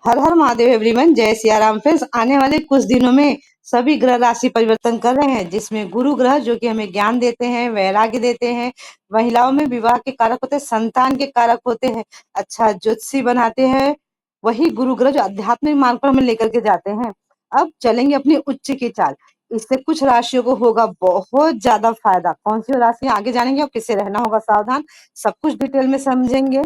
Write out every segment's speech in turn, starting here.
हर हर Mahadev everyone, जय Siya Ram. Friends, आने वाले कुछ दिनों में सभी ग्रह राशि परिवर्तन कर रहे हैं, जिसमें गुरु ग्रह जो कि हमें ज्ञान देते हैं, वैराग्य देते हैं, महिलाओं में विवाह के कारक होते हैं, संतान के कारक होते हैं, अच्छा ज्योतिषी बनाते हैं। वही गुरु ग्रह जो आध्यात्मिक मार्ग पर हमें लेकर के जाते हैं। अब चलेंगे अपनी उच्च की चाल। इससे कुछ राशियों को होगा बहुत ज्यादा फायदा। कौन सी राशियां आगे जानेंगे और किससे रहना होगा सावधान, सब कुछ डिटेल में समझेंगे।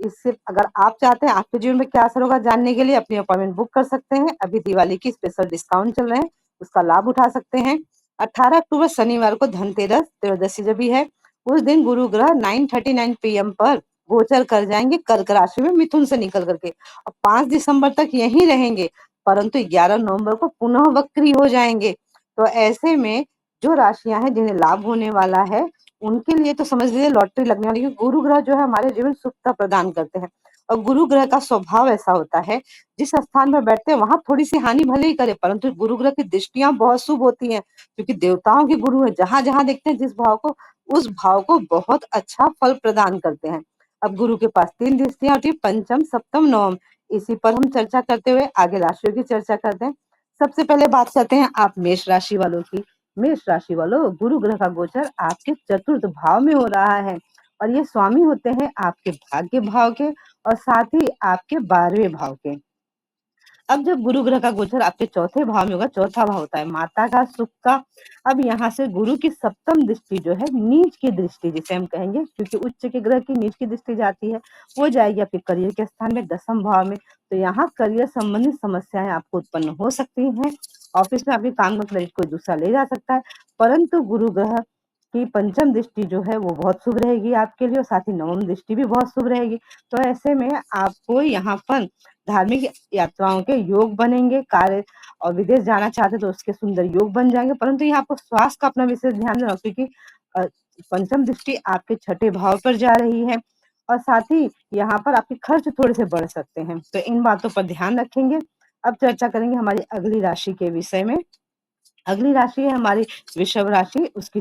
इससे अगर आप चाहते हैं आपके जीवन में क्या असर होगा जानने के लिए अपनी अपॉइंटमेंट बुक कर सकते हैं। अभी दिवाली की स्पेशल डिस्काउंट चल रहे हैं, उसका लाभ उठा सकते हैं। 18 अक्टूबर शनिवार को धनतेरस त्रयोदशी जब भी है, उस दिन गुरु ग्रह 9:39 PM पर गोचर कर जाएंगे कर्क राशि में मिथुन से निकल करके, और 5 दिसंबर तक यहीं रहेंगे, परंतु 11 नवंबर को पुनः वक्री हो जाएंगे। तो ऐसे में जो राशियां हैं जिन्हें लाभ होने वाला है, उनके लिए तो समझ लीजिए लॉटरी लगने वाली है। गुरु ग्रह जो है हमारे जीवन सुखता प्रदान करते हैं, और गुरु ग्रह का स्वभाव ऐसा होता है, जिस स्थान पर बैठते हैं वहां थोड़ी सी हानि भले ही करे, परंतु गुरु ग्रह की दृष्टियां बहुत शुभ होती हैं, क्योंकि देवताओं के गुरु है। जहां जहां देखते हैं जिस भाव को, उस भाव को बहुत अच्छा फल प्रदान करते हैं। अब गुरु के पास 3 दृष्टियां होती है, पंचम सप्तम नवम। इसी पर हम चर्चा करते हुए आगे राशियों की चर्चा करते हैं। सबसे पहले बात करते हैं आप मेष राशि वालों की। मेष राशि वालों, गुरु ग्रह का गोचर आपके चतुर्थ भाव में हो रहा है, और ये स्वामी होते हैं आपके भाग्य भाव के, और साथ ही आपके 12वें भाव के। अब जब गुरु ग्रह का गोचर आपके चौथे भाव में होगा, चौथा भाव होता है माता का, सुख का। अब यहाँ से गुरु की सप्तम दृष्टि जो है, नीच की दृष्टि जिसे हम कहेंगे, क्योंकि उच्च के ग्रह की नीच की दृष्टि जाती है, वो जाएगी आपके करियर के स्थान में, 10वें भाव में। तो यहाँ करियर संबंधित समस्याएं आपको उत्पन्न हो सकती हैं। ऑफिस में आपके काम में क्रेडिट कोई दूसरा ले जा सकता है, परंतु गुरु ग्रह की पंचम दृष्टि जो है वो बहुत शुभ रहेगी आपके लिए, और साथ ही नवम दृष्टि भी बहुत शुभ रहेगी। तो ऐसे में आपको यहाँ पर धार्मिक यात्राओं के योग बनेंगे, कार्य और विदेश जाना चाहते तो उसके सुंदर योग बन जाएंगे। परंतु यहाँ पर स्वास्थ्य का अपना विशेष ध्यान देना, क्योंकि पंचम दृष्टि आपके छठे भाव पर जा रही है, और साथ ही यहाँ पर आपके खर्च थोड़े से बढ़ सकते हैं, तो इन बातों पर ध्यान रखेंगे। अब चर्चा करेंगे हमारी अगली राशि के विषय में। अगली राशि है हमारी वृषभ राशि, उसकी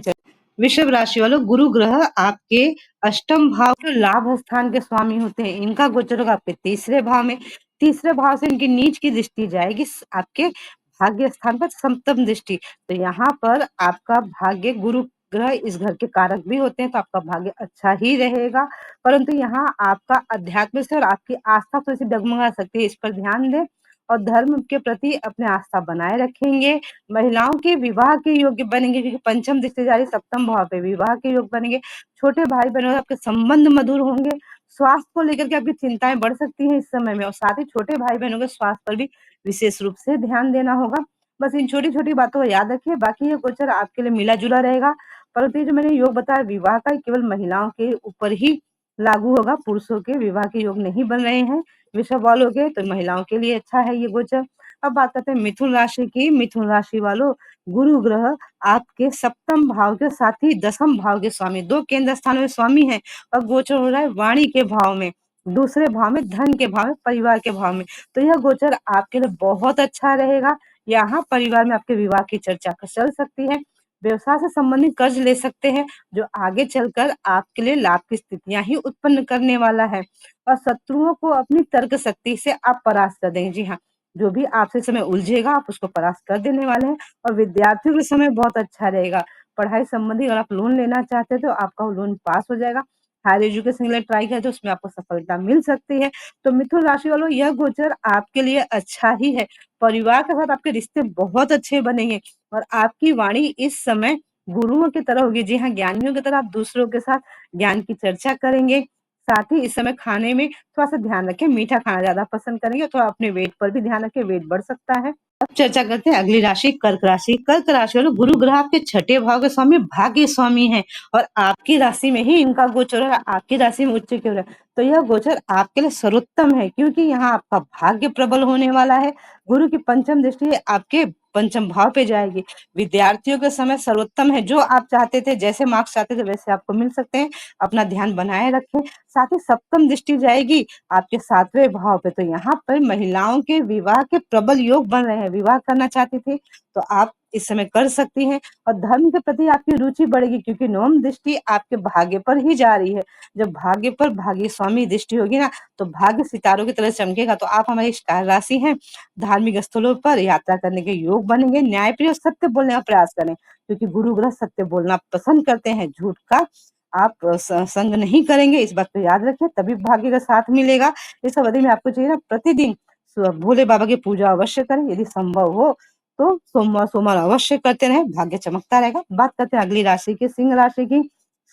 वृषभ राशि वालों, गुरु ग्रह आपके अष्टम भाव के लाभ स्थान के स्वामी होते हैं। इनका गोचर होगा आपके तीसरे भाव में। तीसरे भाव से इनकी नीच की दृष्टि जाएगी आपके भाग्य स्थान पर, सप्तम दृष्टि। तो यहाँ पर आपका भाग्य, गुरु ग्रह इस घर के कारक भी होते हैं, तो आपका भाग्य अच्छा ही रहेगा। परंतु यहाँ आपका अध्यात्म से और आपकी आस्था थोड़ी सी डगमगा सकती है, इस पर ध्यान दें, और धर्म के प्रति अपने आस्था बनाए रखेंगे। महिलाओं के विवाह के योग्य बनेंगे, क्योंकि पंचम दृष्टि जा रही, सप्तम भाव पे विवाह के योग बनेंगे। छोटे भाई बहनों आपके संबंध मधुर होंगे। स्वास्थ्य को लेकर के आपकी चिंताएं बढ़ सकती हैं इस समय में, और साथ ही छोटे भाई बहनों के स्वास्थ्य पर भी विशेष रूप से ध्यान देना होगा। बस इन छोटी छोटी बातों को याद रखिए। बाकी ये गोचर आपके लिए मिला जुला रहेगा, परंतु ये जो मैंने योग बताया विवाह का, केवल महिलाओं के ऊपर ही लागू होगा। पुरुषों के विवाह के योग नहीं बन रहे हैं वृषभ वालों के, तो महिलाओं के लिए अच्छा है ये गोचर। अब बात करते हैं मिथुन राशि की। मिथुन राशि वालों, गुरु ग्रह आपके सप्तम भाव के साथ ही 10वें भाव के स्वामी, दो केंद्र स्थानों में स्वामी हैं, और गोचर हो रहा है वाणी के भाव में, दूसरे भाव में, धन के भाव में, परिवार के भाव में। तो यह गोचर आपके लिए बहुत अच्छा रहेगा। यहाँ परिवार में आपके विवाह की चर्चा चल सकती है। व्यवसाय से संबंधित कर्ज ले सकते हैं, जो आगे चलकर आपके लिए लाभ की स्थितियां ही उत्पन्न करने वाला है, और शत्रुओं को अपनी तर्क शक्ति से आप परास्त कर देंगे। जी हाँ, जो भी आपसे समय उलझेगा आप उसको परास्त कर देने वाले हैं। और विद्यार्थियों के समय बहुत अच्छा रहेगा। पढ़ाई संबंधी अगर आप लोन लेना चाहते हैं तो आपका लोन पास हो जाएगा। हायर एजुकेशन के लिए ट्राई करें तो उसमें आपको सफलता मिल सकती है। तो मिथुन राशि वालों, यह गोचर आपके लिए अच्छा ही है। परिवार के साथ आपके रिश्ते बहुत अच्छे बनेंगे, और आपकी वाणी इस समय गुरुओं की तरह होगी। जी हाँ, ज्ञानियों की तरह आप दूसरों के साथ ज्ञान की चर्चा करेंगे। साथ ही इस समय खाने में थोड़ा सा ध्यान रखें, मीठा खाना ज्यादा पसंद करेंगे, थोड़ा अपने वेट पर भी ध्यान रखें, वेट बढ़ सकता है। अब चर्चा करते हैं अगली राशि कर्क राशि। कर्क राशि वालों, गुरु ग्रह आपके छठे भाव के स्वामी, भाग्य स्वामी हैं, और आपकी राशि में ही इनका गोचर है, आपकी राशि में उच्च क्यों है, तो यह गोचर आपके लिए सर्वोत्तम है, क्योंकि यहाँ आपका भाग्य प्रबल होने वाला है। गुरु की पंचम दृष्टि आपके पंचम भाव पे जाएगी। विद्यार्थियों के समय सर्वोत्तम है। जो आप चाहते थे, जैसे मार्क्स चाहते थे वैसे आपको मिल सकते हैं। अपना ध्यान बनाए रखें। साथ ही सप्तम दृष्टि जाएगी आपके 7वें भाव पे, तो यहाँ पर महिलाओं के विवाह के प्रबल योग बन रहे हैं। विवाह करना चाहती थी तो आप इस समय कर सकती हैं और धर्म के प्रति आपकी रुचि बढ़ेगी क्योंकि नवम दृष्टि आपके भाग्य पर ही जा रही है। जब भाग्य पर भाग्य स्वामी दृष्टि होगी ना, तो भाग्य सितारों की तरह चमकेगा। तो आप हमारी स्टार राशि हैं। धार्मिक स्थलों पर यात्रा करने के योग बनेंगे। न्यायप्रिय और सत्य बोलने का प्रयास करें क्योंकि गुरु ग्रह सत्य बोलना पसंद करते हैं। झूठ का आप संग नहीं करेंगे, इस बात को याद रखिए, तभी भाग्य का साथ मिलेगा। इस अवधि में आपको चाहिए ना, प्रतिदिन भोले बाबा की पूजा अवश्य करें। यदि संभव हो तो सोमवार सोमवार अवश्य करते रहें, भाग्य चमकता रहेगा। बात करते हैं अगली राशि की, सिंह राशि की।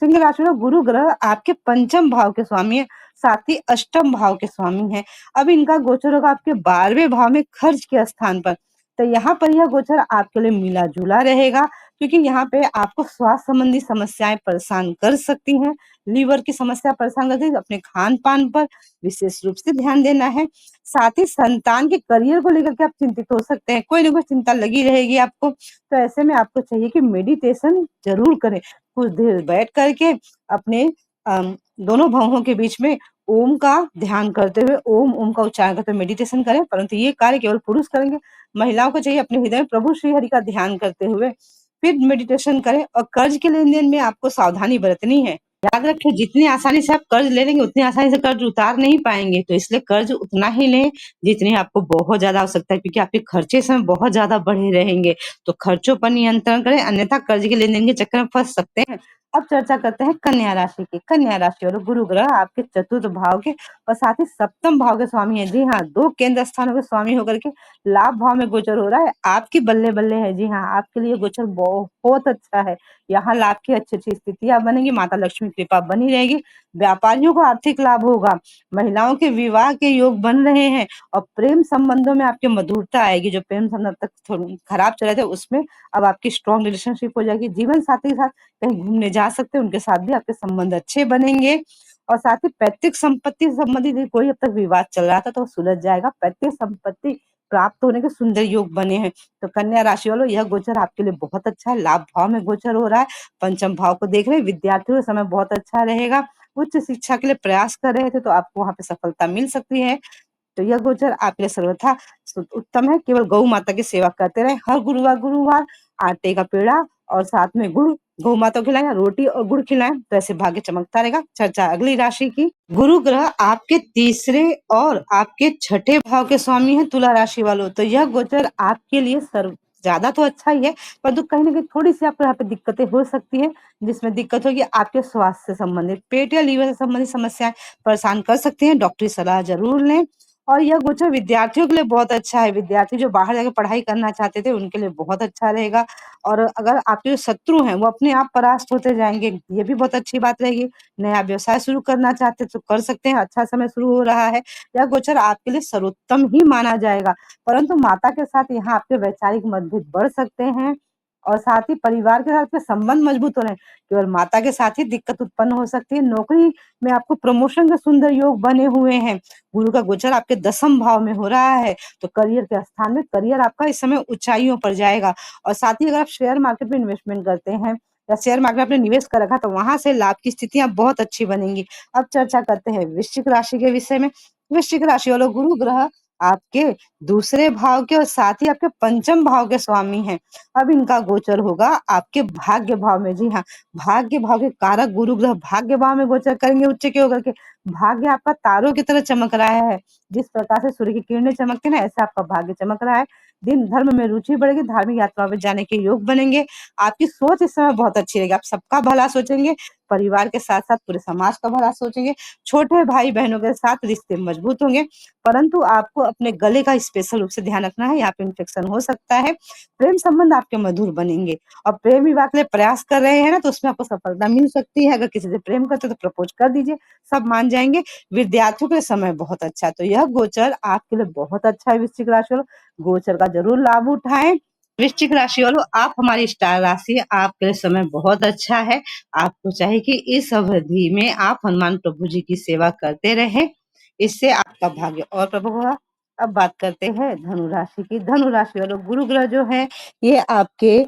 सिंह राशि में गुरु ग्रह आपके पंचम भाव के स्वामी है, साथ ही अष्टम भाव के स्वामी है। अब इनका गोचर होगा आपके 12वें भाव में खर्च के स्थान पर। तो यहाँ पर यह गोचर आपके लिए मिला जुला रहेगा क्योंकि यहाँ पे आपको स्वास्थ्य संबंधी समस्याएं परेशान कर सकती हैं। लीवर की समस्या परेशान करती है। अपने खान पान पर विशेष रूप से ध्यान देना है। साथ ही संतान के करियर को लेकर के आप चिंतित हो सकते हैं, कोई ना कोई चिंता लगी रहेगी आपको। तो ऐसे में आपको चाहिए कि मेडिटेशन जरूर करें। कुछ देर बैठ करके अपने दोनों भवों के बीच में ओम का ध्यान करते हुए ओम ओम का उच्चारण करते हुए मेडिटेशन करें। परंतु ये कार्य केवल पुरुष करेंगे। महिलाओं को चाहिए अपने हृदय में प्रभु श्री हरि का ध्यान करते हुए फिर मेडिटेशन करें। और कर्ज के लेन देन में आपको सावधानी बरतनी है। याद रखें, जितनी आसानी से आप कर्ज ले लेंगे उतनी आसानी से कर्ज उतार नहीं पाएंगे। तो इसलिए कर्ज उतना ही लें जितनी आपको बहुत ज्यादा आवश्यकता है, क्योंकि आपके खर्चे इस समय बहुत ज्यादा बढ़े रहेंगे। तो खर्चों पर नियंत्रण करें, अन्यथा कर्ज के लेन देन के चक्कर में फंस सकते हैं। अब चर्चा करते हैं कन्या राशि की। कन्या राशि और गुरु ग्रह आपके चतुर्थ भाव के और साथ ही सप्तम भाव के स्वामी है। जी हाँ, दो केंद्र स्थानों के स्वामी होकर के लाभ भाव में गोचर हो रहा है। आपकी बल्ले बल्ले है। जी हाँ, आपके लिए गोचर बहुत अच्छा है। यहाँ लाभ की अच्छी अच्छी स्थितियां बनेंगी। माता लक्ष्मी कृपा बनी रहेगी। व्यापारियों को आर्थिक लाभ होगा। महिलाओं के विवाह के योग बन रहे हैं और प्रेम संबंधों में आपके मधुरता आएगी। जो प्रेम संबंध अब तक खराब चल रहे थे उसमें अब आपकी स्ट्रॉन्ग रिलेशनशिप हो जाएगी। जीवन साथी के साथ कहीं घूमने जा सकते हैं, उनके साथ भी आपके संबंध अच्छे बनेंगे। और साथ ही पैतृक संपत्ति से संबंधित कोई अब तक विवाद चल रहा था तो सुलझ जाएगा। पैतृक संपत्ति प्राप्त होने के सुंदर योग बने हैं। तो कन्या राशि वालों, यह गोचर आपके लिए बहुत अच्छा है। लाभ भाव में गोचर हो रहा है। पंचम भाव को देख रहे हैं। विद्यार्थियों का समय बहुत अच्छा रहेगा। उच्च शिक्षा के लिए प्रयास कर रहे थे तो आपको वहां पे सफलता मिल सकती है। तो यह गोचर आपके लिए सर्वथा उत्तम है। केवल गौ माता की सेवा करते रहे। हर गुरुवार गुरुवार आटे का पेड़ा और साथ में गुड़ गौ माता को खिलाएं, रोटी और गुड़ खिलाएं, तो ऐसे भाग्य चमकता रहेगा। चर्चा अगली राशि की। गुरु ग्रह आपके तीसरे और आपके छठे भाव के स्वामी हैं तुला राशि वालों। तो यह गोचर आपके लिए सर्व ज्यादा तो अच्छा ही है, परंतु कहीं ना कहीं थोड़ी सी आपको यहाँ पे दिक्कतें हो सकती है। जिसमें दिक्कत होगी आपके स्वास्थ्य से संबंधित, पेट या लीवर से संबंधित समस्याएं परेशान कर सकती हैं। डॉक्टरी सलाह जरूर लें। और यह गोचर विद्यार्थियों के लिए बहुत अच्छा है। विद्यार्थी जो बाहर जाकर पढ़ाई करना चाहते थे उनके लिए बहुत अच्छा रहेगा। और अगर आपके जो शत्रु हैं वो अपने आप परास्त होते जाएंगे, ये भी बहुत अच्छी बात रहेगी। नया व्यवसाय शुरू करना चाहते तो कर सकते हैं। अच्छा समय शुरू हो रहा है। यह गोचर आपके लिए सर्वोत्तम ही माना जाएगा। परंतु माता के साथ यहाँ आपके वैचारिक मतभेद बढ़ सकते हैं और साथ ही परिवार के साथ के संबंध मजबूत हो रहे हैं। केवल माता के साथ ही दिक्कत उत्पन्न हो सकती है। नौकरी में आपको प्रमोशन के सुंदर योग बने हुए हैं। गुरु का गोचर आपके दसम भाव में हो रहा है। तो करियर के स्थान में करियर आपका इस समय ऊंचाइयों पर जाएगा। और साथ ही अगर आप शेयर मार्केट में इन्वेस्टमेंट करते हैं या शेयर मार्केट में आपने निवेश कर रखा तो वहां से लाभ की स्थितियां बहुत अच्छी बनेंगी। अब चर्चा करते हैं वृश्चिक राशि के विषय में। वृश्चिक राशि वालों, गुरु ग्रह आपके दूसरे भाव के और साथ ही आपके पंचम भाव के स्वामी हैं। अब इनका गोचर होगा आपके भाग्य भाव में। जी हाँ, भाग्य भाव के कारक गुरु ग्रह भाग्य भाव में गोचर करेंगे उच्च के होकर के। भाग्य आपका तारों की तरह चमक रहा है। जिस प्रकार से सूर्य की किरणें चमकती है ना, ऐसे आपका भाग्य चमक रहा है। दिन धर्म में रुचि बढ़ेगी। धार्मिक यात्राओं में जाने के योग बनेंगे। आपकी सोच इस समय बहुत अच्छी रहेगी। आप सबका भला सोचेंगे, परिवार के साथ साथ पूरे समाज का भला सोचेंगे। छोटे भाई बहनों के साथ रिश्ते मजबूत होंगे। परंतु आपको अपने गले का स्पेशल रूप से ध्यान रखना है, यहाँ पे इन्फेक्शन हो सकता है। प्रेम संबंध आपके मधुर बनेंगे। और प्रेम विवाह के लिए प्रयास कर रहे हैं ना, तो उसमें आपको सफलता मिल सकती है। अगर किसी से प्रेम करते तो प्रपोज कर दीजिए, सब मान जाएंगे। विद्यार्थियों के समय बहुत अच्छा है। तो यह गोचर आपके लिए बहुत अच्छा है। वृश्चिक राशि वालों, गोचर का जरूर लाभ उठाएं। वृश्चिक राशि वालों, आप हमारी स्टार राशि है। आपके लिए समय बहुत अच्छा है। आपको चाहिए कि इस अवधि में आप हनुमान प्रभु जी की सेवा करते रहें। इससे आपका भाग्य और प्रबल होगा। अब बात करते हैं धनु राशि की। धनु राशि वालों, गुरु ग्रह जो है ये आपके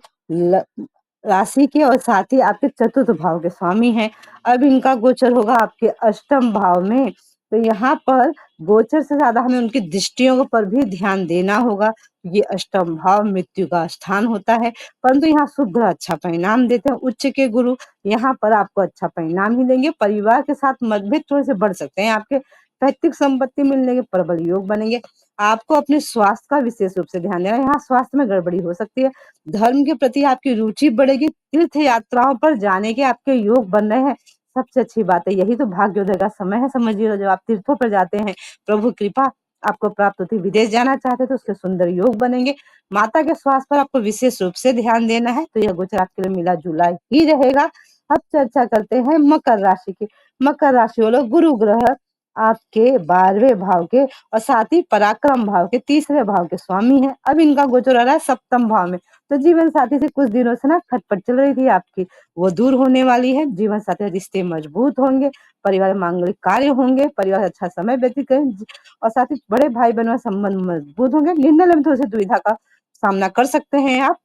राशि के और साथ ही आपके चतुर्थ भाव के स्वामी हैं। अब इनका गोचर होगा आपके अष्टम भाव में। तो यहाँ पर गोचर से ज़्यादा हमें उनकी दृष्टियों पर भी ध्यान देना होगा। ये अष्टम भाव मृत्यु का स्थान होता है, परंतु यहाँ शुभ ग्रह अच्छा परिणाम देते हैं। उच्च के गुरु यहाँ पर आपको अच्छा परिणाम ही देंगे। परिवार के साथ मतभेद थोड़े से बढ़ सकते हैं आपके। पैतृक संपत्ति मिलने के प्रबल योग बनेंगे। आपको अपने स्वास्थ्य का विशेष रूप से ध्यान देना है। यहाँ स्वास्थ्य में गड़बड़ी हो सकती है। धर्म के प्रति आपकी रुचि बढ़ेगी। तीर्थ यात्राओं पर जाने के आपके योग बन रहे हैं। सबसे अच्छी बात है, यही तो भाग्योदय का समय है। समझिए, जब आप तीर्थों पर जाते हैं, प्रभु कृपा आपको प्राप्त होती है। विदेश जाना चाहते हैं तो उसके सुंदर योग बनेंगे। माता के स्वास्थ्य पर आपको विशेष रूप से ध्यान देना है, तो यह गोचर आपके लिए मिला जुला ही रहेगा। अब चर्चा करते हैं मकर राशि की। मकर राशि वालों, गुरु ग्रह आपके 12वें भाव के और साथ ही पराक्रम भाव के तीसरे भाव के स्वामी है। अब इनका गोचर आ रहा है सप्तम भाव में। तो जीवन साथी से कुछ दिनों से ना खटपट चल रही थी आपकी, वो दूर होने वाली है। जीवन साथी रिश्ते मजबूत होंगे। परिवार में मांगलिक कार्य होंगे। परिवार अच्छा समय व्यतीत करें और साथ ही बड़े भाई बहनों से संबंध मजबूत होंगे। निर्णय लेने में थोड़ी सी दुविधा का सामना कर सकते हैं आप।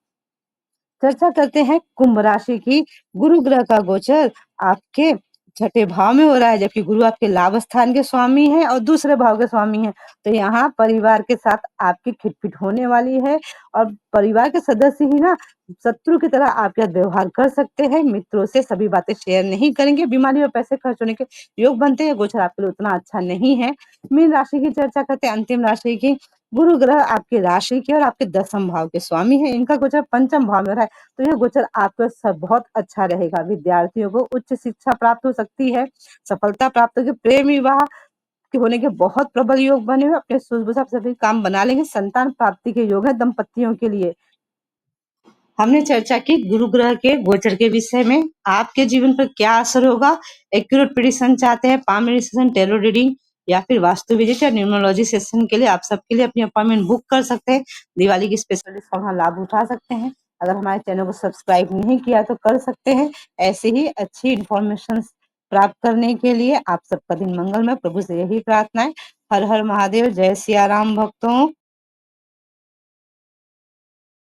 चर्चा करते हैं कुंभ राशि की। गुरु ग्रह का गोचर आपके छठे भाव में हो रहा है, जबकि गुरु आपके लाभ स्थान के स्वामी है और दूसरे भाव के स्वामी है। तो यहाँ परिवार के साथ आपकी खिटपिट होने वाली है और परिवार के सदस्य ही ना शत्रु की तरह आपके साथ व्यवहार कर सकते हैं। मित्रों से सभी बातें शेयर नहीं करेंगे। बीमारी और पैसे खर्च होने के योग बनते हैं। गोचर आपके लिए उतना अच्छा नहीं है। मीन राशि की चर्चा करते हैं, अंतिम राशि की। गुरु ग्रह आपके राशि के और आपके दसम भाव के स्वामी है। इनका गोचर पंचम भाव में रहा है, तो यह गोचर आपका सब बहुत अच्छा रहेगा। विद्यार्थियों को उच्च शिक्षा प्राप्त हो सकती है। सफलता प्राप्त होगी। प्रेम विवाह के होने के बहुत प्रबल योग बने हुए। अपने सूझबूझ आप सभी काम बना लेंगे। संतान प्राप्ति के योग है दंपतियों के लिए। हमने चर्चा की गुरु ग्रह के गोचर के विषय में। आपके जीवन पर क्या असर होगा। एक्यूरेट प्रेडिक्शन चाहते हैं, पाम सेशन, टेरो रीडिंग या फिर वास्तु विजिट या न्यूमरोलॉजी सेशन के लिए आप सबके लिए अपनी अपॉइंटमेंट बुक कर सकते हैं। दिवाली की स्पेशल डिस्काउंट का लाभ उठा सकते हैं। अगर हमारे चैनल को सब्सक्राइब नहीं किया तो कर सकते हैं। ऐसे ही अच्छी इंफॉर्मेशन प्राप्त करने के लिए आप सबका दिन मंगलमय। प्रभु से यही प्रार्थना है। हर हर महादेव। जय सिया राम भक्तों।